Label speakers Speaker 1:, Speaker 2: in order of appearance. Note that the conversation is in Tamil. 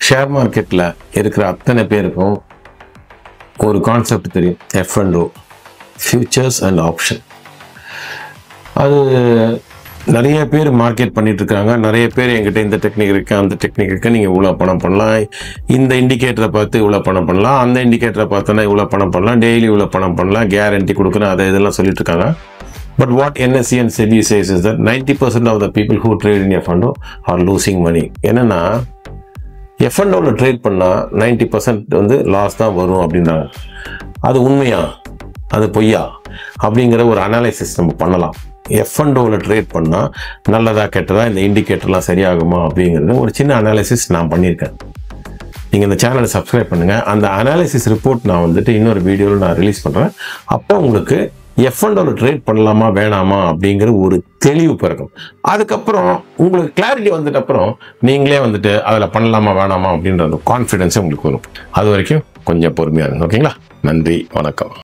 Speaker 1: ஷேர் மார்க்கெட்டில் இருக்கிற அத்தனை பேருக்கும் ஒரு கான்செப்ட் தெரியும், F&O, ஃபியூச்சர்ஸ் அண்ட் ஆப்ஷன். அது நிறைய பேர் மார்க்கெட் பண்ணிட்டு இருக்காங்க. நிறைய பேர் என்கிட்ட இந்த டெக்னிக் இருக்குது, அந்த டெக்னிக் இருக்குது, நீங்கள் இவ்வளோ பணம் பண்ணலாம், இந்த இண்டிகேட்டரை பார்த்து இவ்வளோ பணம் பண்ணலாம், அந்த இண்டிகேட்டரை பார்த்தோன்னா இவ்வளோ பணம் பண்ணலாம், டெய்லி இவ்வளோ பணம் பண்ணலாம், கேரண்டி கொடுக்குறேன், அதை இதெல்லாம் சொல்லிட்டு இருக்காங்க. But what NSE and SEBI says is that 90% of the people who trade in F&O are losing money. என்னன்னா F&Oல ட்ரேட் பண்ணால் 90% வந்து லாஸ் தான் வரும் அப்படின்றாங்க. அது உண்மையா, அது பொய்யா அப்படிங்கிற ஒரு அனாலிசிஸ் நம்ம பண்ணலாம். F&Oல ட்ரேட் பண்ணால் நல்லதா கெட்டதா, இந்த இண்டிகேட்டர்லாம் சரியாகுமா அப்படிங்கிறது ஒரு சின்ன அனாலிசிஸ் நான் பண்ணியிருக்கேன். நீங்கள் இந்த சேனலை சப்ஸ்கிரைப் பண்ணுங்கள். அந்த அனாலிசிஸ் ரிப்போர்ட் நான் வந்துட்டு இன்னொரு வீடியோவில் நான் ரிலீஸ் பண்ணுறேன். அப்போ உங்களுக்கு F&Oல ட்ரேட் பண்ணலாமா வேணாமா அப்படிங்கிற ஒரு தெளிவு பிறக்கும். அதுக்கப்புறம் உங்களுக்கு கிளாரிட்டி வந்துட்டு அப்புறம் நீங்களே வந்துட்டு அதில் பண்ணலாமா வேணாமா அப்படின்ற அந்த கான்ஃபிடென்ஸே உங்களுக்கு வரும். அது வரைக்கும் கொஞ்சம் பொறுமையாக இருங்க. ஓகேங்களா? நன்றி, வணக்கம்.